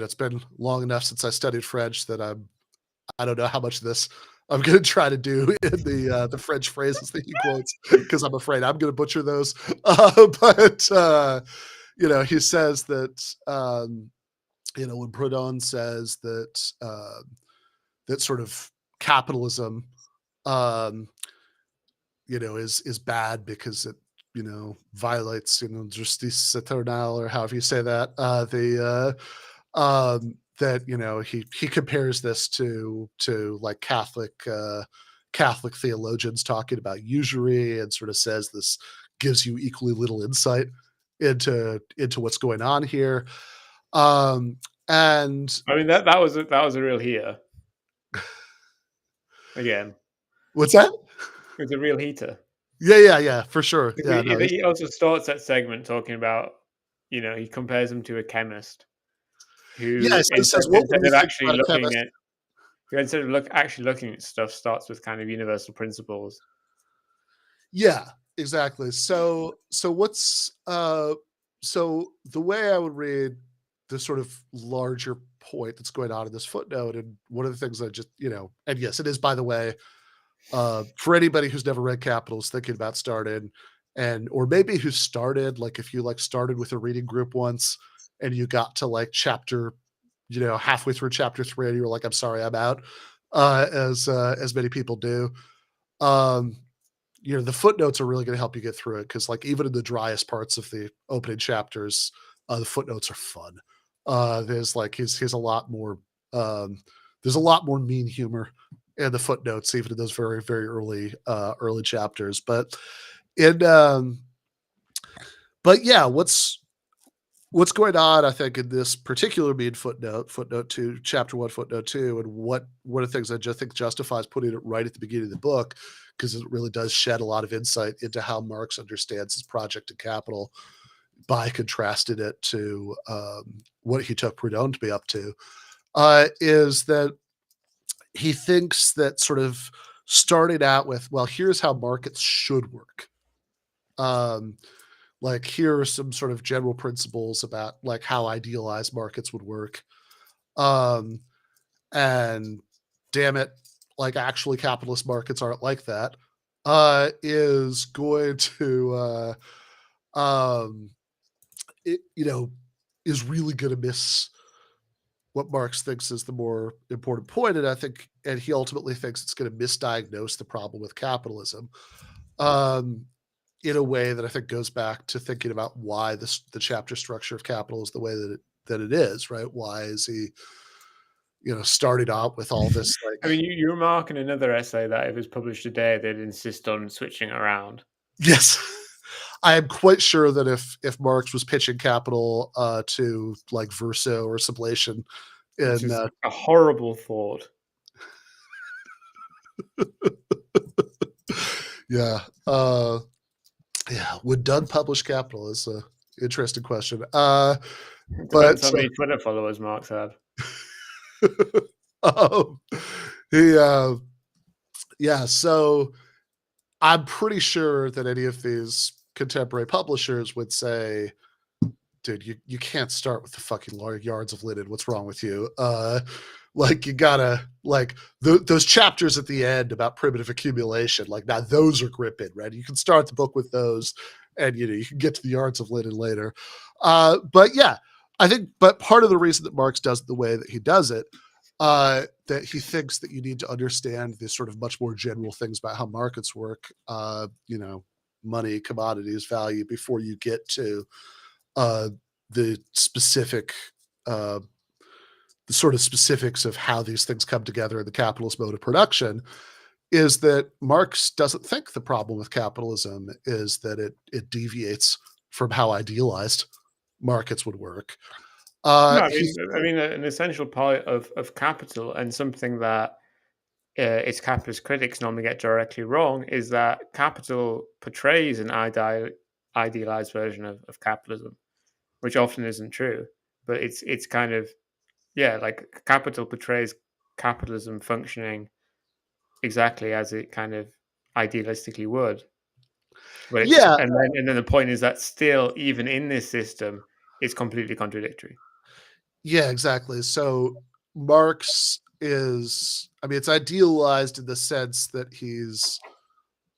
It's been long enough since I studied French that I don't know how much of this I'm going to try to do in the French phrases that he quotes, because I'm afraid I'm going to butcher those. he says that when Proudhon says that that sort of capitalism is bad because it violates justice éternelle, or however you say that, that he compares this to like Catholic theologians talking about usury, and sort of says this gives you equally little insight into what's going on here. And I mean, that was a real heater. Again, what's that? it was a real heater. Yeah, for sure. Yeah, no, He also starts that segment talking about, he compares him to a chemist who so he says, what would we think about a chemist? Actually looking at stuff, starts with kind of universal principles. Yeah, exactly. So what's so the way I would read the sort of larger point that's going on in this footnote, and one of the things I just and yes, it is, by the way, for anybody who's never read Capital, is thinking about starting, or maybe who started, like if you started with a reading group once and you got to chapter halfway through chapter 3 and you were like, I'm sorry, I'm out, as many people do. The footnotes are really going to help you get through it, because even in the driest parts of the opening chapters, the footnotes are fun. There's he's a lot more there's a lot more mean humor in the footnotes, even in those very, very early chapters. But yeah, what's going on, I think, in this particular mean footnote 2, chapter 1, footnote 2, and one of the things I just think justifies putting it right at the beginning of the book, because it really does shed a lot of insight into how Marx understands his project in Capital, by contrasting it to what he took Proudhon to be up to, is that he thinks that sort of starting out with, well, here's how markets should work. Here are some sort of general principles about how idealized markets would work. And damn it, actually capitalist markets aren't like that, is going to is really going to miss what Marx thinks is the more important point. And he ultimately thinks it's going to misdiagnose the problem with capitalism, in a way that I think goes back to thinking about why the chapter structure of Capital is the way that it is, right? Why is he, started out with all this I mean, you remark in another essay that if it was published today, they'd insist on switching it around. Yes. I am quite sure that if Marx was pitching Capital to Verso or Sublation, which is a horrible thought. Yeah. Would Doug publish Capital? Is a interesting question. Depends how many Twitter followers Marx had. So I'm pretty sure that any of these contemporary publishers would say, dude, you can't start with the fucking yards of linen. What's wrong with you? You gotta those chapters at the end about primitive accumulation. Now those are gripping, right? You can start the book with those, and you can get to the yards of linen later. But yeah, I think. But part of the reason that Marx does it the way that he does it, that he thinks that you need to understand these sort of much more general things about how markets work. Money, commodities, value, before you get to the specific the sort of specifics of how these things come together in the capitalist mode of production, is that Marx doesn't think the problem with capitalism is that it deviates from how idealized markets would work. No, I mean, an essential part of capital, and something that its capitalist critics normally get directly wrong, is that capital portrays an idealized version of capitalism, which often isn't true. But it's kind of, capital portrays capitalism functioning exactly as it kind of idealistically would. But and then the point is that still, even in this system, it's completely contradictory. Yeah, exactly. So Marx is, it's idealized in the sense that he's,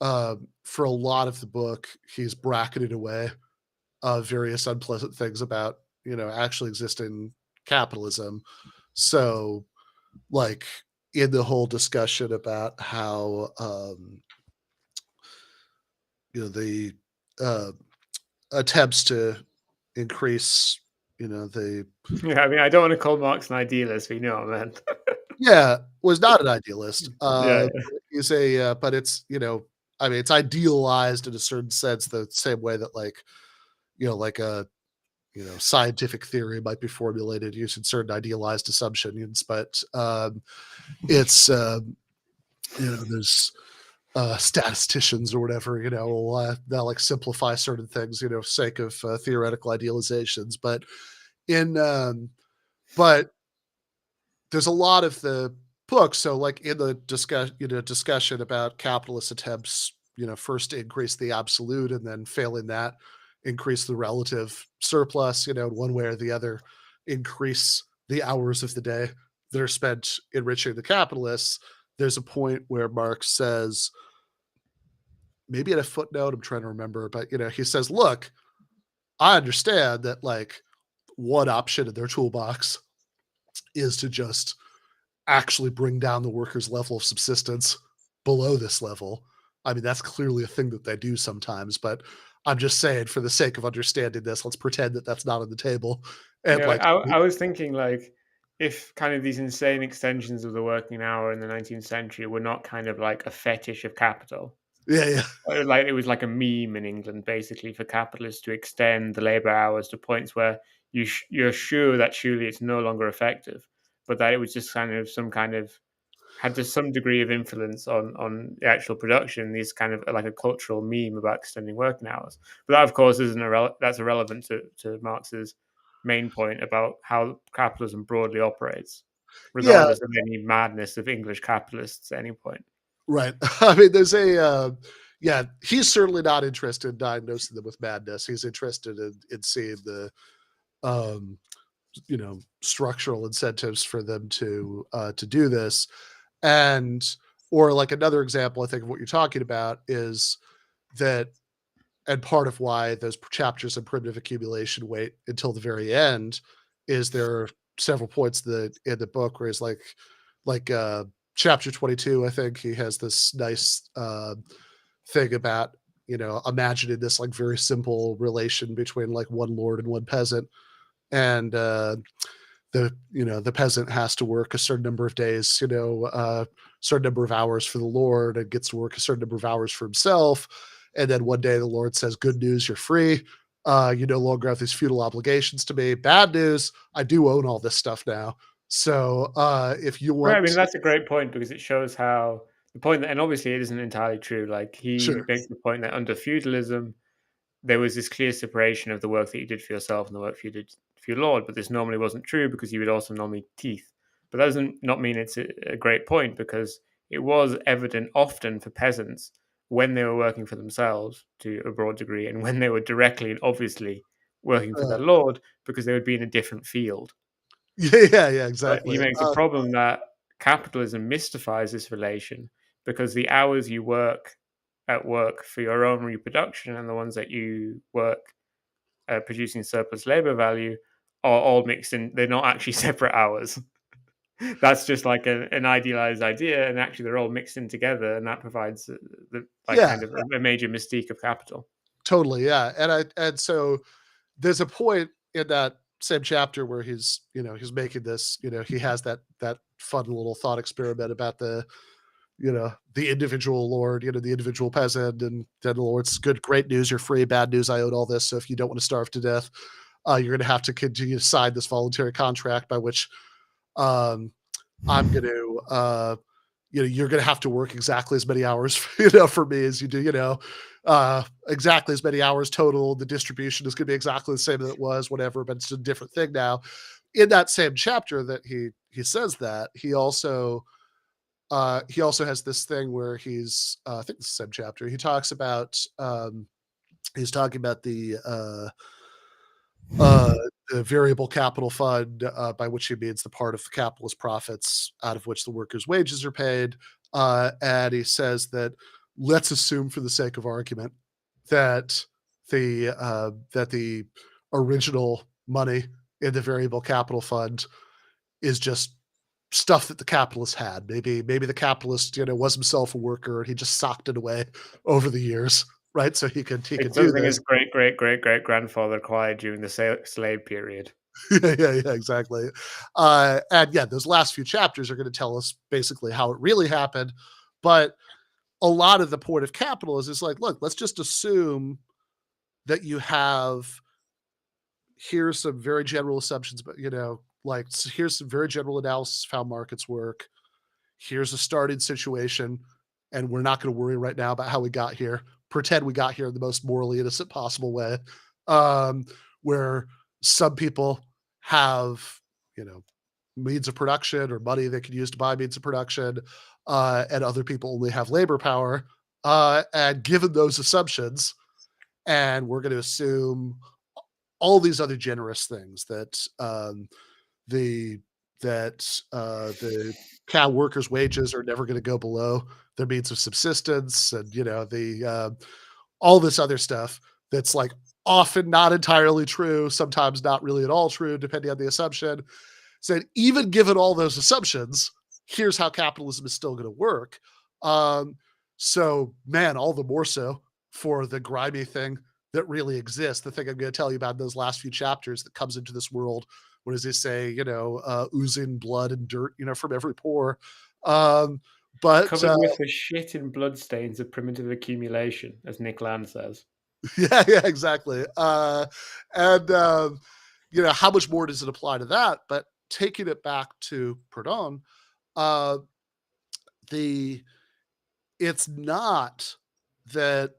for a lot of the book, he's bracketed away various unpleasant things about, actually existing capitalism. So, like, in the whole discussion about how, the uh, attempts to increase, the Yeah, I mean, I don't want to call Marx an idealist, but you know what I meant. yeah, was not an idealist. Yeah, He's a, but it's, I mean, it's idealized in a certain sense, the same way that like, like a, scientific theory might be formulated using certain idealized assumptions, but it's, there's statisticians or whatever, that like simplify certain things, sake of theoretical idealizations. But in, but there's a lot of the book. So like in the discussion about capitalist attempts, first to increase the absolute and then failing that, increase the relative surplus, in one way or the other, increase the hours of the day that are spent enriching the capitalists. There's a point where Marx says, maybe at a footnote, I'm trying to remember, but he says, look, I understand that like one option in their toolbox is to just actually bring down the workers' level of subsistence below this level. I mean, that's clearly a thing that they do sometimes, but I'm just saying, for the sake of understanding this, let's pretend that that's not on the table. And yeah. Like like, I was thinking, like if kind of these insane extensions of the working hour in the 19th century were not kind of like a fetish of capital, yeah, yeah, like it was like a meme in England, basically, for capitalists to extend the labor hours to points where you're sure that surely it's no longer effective, but that it was just kind of some kind of had just some degree of influence on the actual production. These kind of like a cultural meme about extending working hours, but that of course isn't that's irrelevant to Marx's main point about how capitalism broadly operates, yeah, regardless of any madness of English capitalists at any point. right. I mean, there's yeah, he's certainly not interested in diagnosing them with madness. He's interested in seeing the, um, structural incentives for them to do this. And, or like another example, I think of what you're talking about is that, and part of why those chapters in primitive accumulation wait until the very end is there are several points that in the book where he's like chapter 22, I think he has this nice thing about, imagining this like very simple relation between like one lord and one peasant. And the peasant has to work a certain number of days, certain number of hours for the lord, and gets to work a certain number of hours for himself. And then one day the lord says, good news, you're free. You no longer have these feudal obligations to me. Bad news, I do own all this stuff now. So if you Right, I want mean to, that's a great point because it shows how the point that, and obviously it isn't entirely true. Like he sure, makes the point that under feudalism, there was this clear separation of the work that you did for yourself and the work you did for your lord. But this normally wasn't true because you would also normally teeth. But that doesn't not mean it's a great point because it was evident often for peasants when they were working for themselves to a broad degree and when they were directly and obviously working for uh, their lord because they would be in a different field. yeah, But he exactly. makes a problem that capitalism mystifies this relation because the hours you work at work for your own reproduction and the ones that you work producing surplus labor value are all mixed in. They're not actually separate hours. That's just like an idealized idea, and actually they're all mixed in together, and that provides the like Yeah, kind of a major mystique of capital. totally. Yeah, and so there's a point in that same chapter where he's making this, he has that fun little thought experiment about the individual lord, the individual peasant, and then the lord's good, great news, you're free, bad news, I own all this. So if you don't want to starve to death, you're going to have to continue to sign this voluntary contract by which um, I'm going to, you're going to have to work exactly as many hours, for me as you do, exactly as many hours total. The distribution is going to be exactly the same as it was, whatever, but it's a different thing now. In that same chapter that he says that, he also has this thing where I think it's the same chapter. He talks about, he's talking about uh, the variable capital fund, by which he means the part of the capitalist profits out of which the workers' wages are paid. And he says that let's assume, for the sake of argument, that that the original money in the variable capital fund is just stuff that the capitalist had. Maybe the capitalist, was himself a worker and he just socked it away over the years, right? So he could It's do something this. his great great great great grandfather acquired during the slave period. Yeah, exactly. And yeah, those last few chapters are going to tell us basically how it really happened. But a lot of the point of capitalism is like, look, let's just assume that you have, here's some very general assumptions, but like here's some very general analysis of how markets work. Here's a starting situation, and we're not going to worry right now about how we got here. Pretend we got here in the most morally innocent possible way, um, where some people have, means of production or money they can use to buy means of production, and other people only have labor power. And given those assumptions, and we're going to assume all these other generous things that the the cow workers' wages are never going to go below their means of subsistence, and the all this other stuff that's like often not entirely true, sometimes not really at all true, depending on the assumption. Said even given all those assumptions, here's how capitalism is still going to work. Um, so man, all the more so for the grimy thing that really exists. The thing I'm going to tell you about in those last few chapters that comes into this world. What does he say? Oozing blood and dirt, from every pore. But Covered with the shit and bloodstains of primitive accumulation, as Nick Land says. yeah, exactly. And how much more does it apply to that? But taking it back to Proudhon, uh, it's not that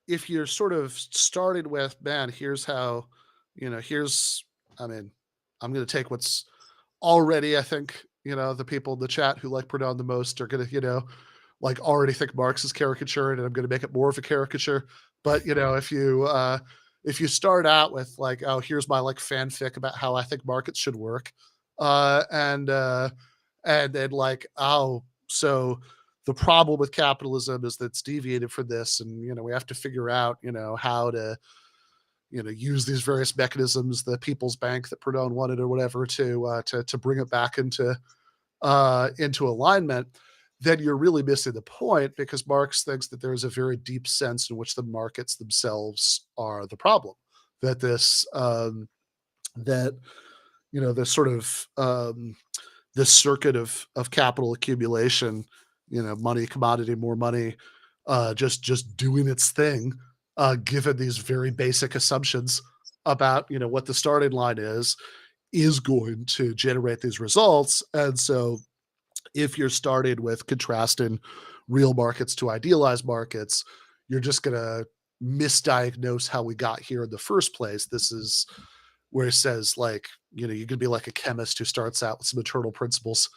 if you're sort of starting with, man, here's how, here's, I mean, I'm going to take what's already, I think, the people in the chat who like Proudhon the most are going to, like already think Marx is caricatured, and I'm going to make it more of a caricature. But, if you start out with like, oh, here's my like fanfic about how I think markets should work, and then like, oh, so the problem with capitalism is that it's deviated from this, and we have to figure out how to use these various mechanisms, the People's Bank that Proudhon wanted or whatever, to bring it back into alignment. Then you're really missing the point, because Marx thinks that there's a very deep sense in which the markets themselves are the problem. That this this sort of this circuit of capital accumulation, money, commodity, more money, just doing its thing, given these very basic assumptions about what the starting line is going to generate these results. And so if you're started with contrasting real markets to idealized markets, you're just going to misdiagnose how we got here in the first place. This is where it says, like, you could be like a chemist who starts out with some internal principles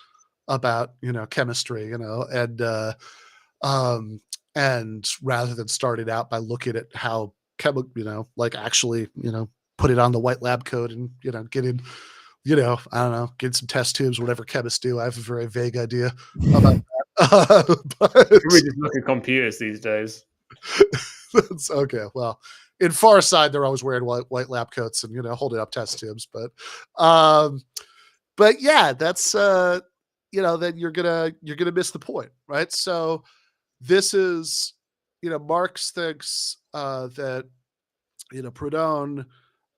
about, chemistry, um, and rather than starting out by looking at how like actually, put it on the white lab coat and, getting, I don't know, get some test tubes, whatever chemists do. I have a very vague idea about that. But We just look at computers these days. that's okay. Well, in Far Side, they're always wearing white lab coats and holding up test tubes. But yeah, that's then you're gonna miss the point, right? So this is, Marx thinks that Proudhon,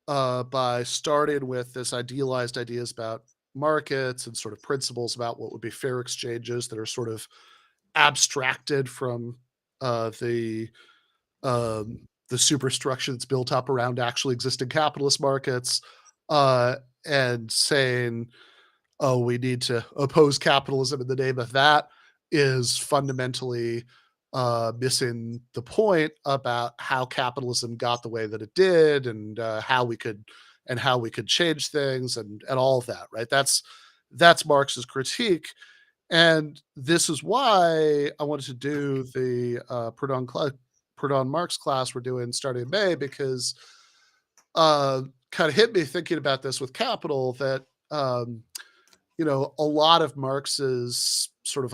by starting with this idealized ideas about markets and sort of principles about what would be fair exchanges that are sort of abstracted from the superstructure that's built up around actually existing capitalist markets, and saying, oh, we need to oppose capitalism in the name of that, is fundamentally missing the point about how capitalism got the way that it did, and how we could change things, and all of that, right? That's Marx's critique. And this is why I wanted to do the Proudhon Marx class we're doing starting in May, because kind of hit me thinking about this with capital, that a lot of Marx's sort of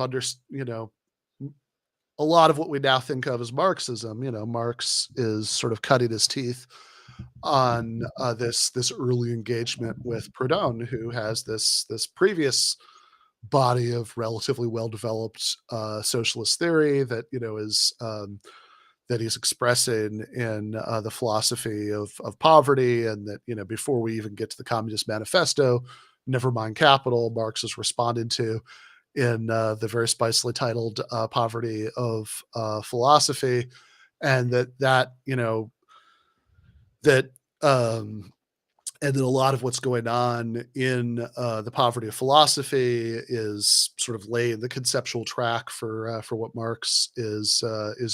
a lot of what we now think of as Marxism. Marx is sort of cutting his teeth on this early engagement with Proudhon, who has this previous body of relatively well developed socialist theory that is that he's expressing in the philosophy of poverty, and that before we even get to the Communist Manifesto, never mind capital, Marx has responded to in the very spicily titled "Poverty of Philosophy," and that and then a lot of what's going on in the poverty of philosophy is sort of laying the conceptual track for what Marx is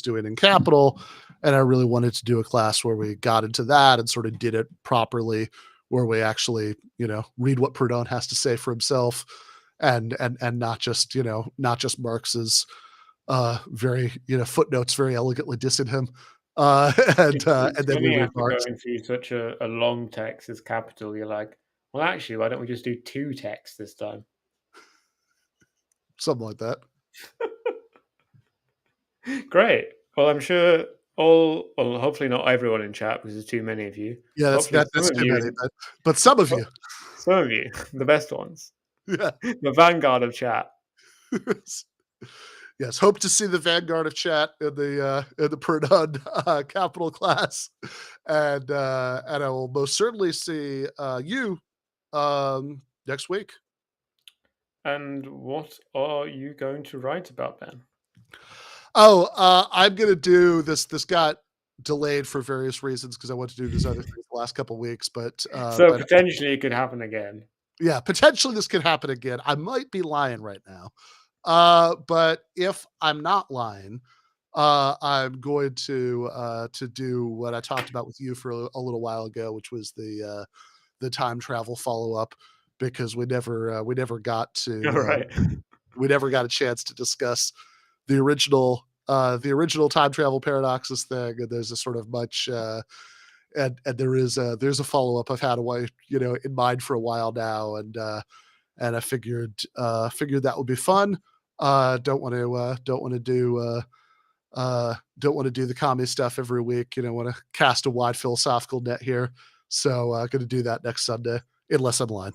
doing in Capital. And I really wanted to do a class where we got into that and sort of did it properly, where we actually read what Proudhon has to say for himself, and not just Marx's very footnotes very elegantly dissing him. And then we funny read after Marx. going through such a long text as Capital, you're like, well, actually, why don't we just do 2 texts this time? Something like that. Great. Well, I'm sure hopefully not everyone in chat, because there's too many of you. Yeah, Hopefully that's too many, but some of you. some of you, the best ones, Yeah. the vanguard of chat. Yes, hope to see the vanguard of chat in the Proudhon Capital class, and I will most certainly see you next week. And what are you going to write about, Ben? Oh, I'm gonna do this. This got delayed for various reasons because I want to do this other thing the last couple of weeks, but So potentially it could happen again. yeah, potentially this could happen again. I might be lying right now. But if I'm not lying, I'm going to do what I talked about with you for a little while ago, which was the time travel follow up, because we never got to All right. we never got a chance to discuss the original time travel paradoxes thing, and there's a sort of much and there's a follow up I've had in mind for a while now, and I figured that would be fun. Don't want to do the comedy stuff every week. Want to cast a wide philosophical net here. So going to do that next Sunday, unless I'm lying.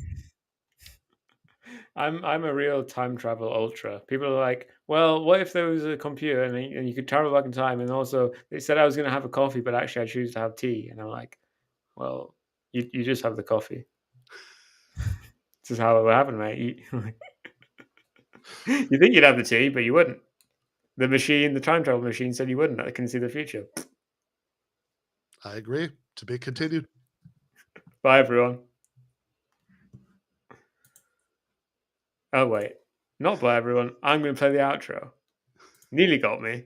I'm a real time travel ultra. People are like, well, what if there was a computer and you could travel back in time? And also, they said I was going to have a coffee, but actually I choose to have tea. And I'm like, well, you just have the coffee. This is how it would happen, mate. You think you'd have the tea, but you wouldn't. The time travel machine said you wouldn't. I can see the future. I agree. To be continued. Bye, everyone. Oh, wait. Not bye, everyone. I'm going to play the outro. Nearly got me.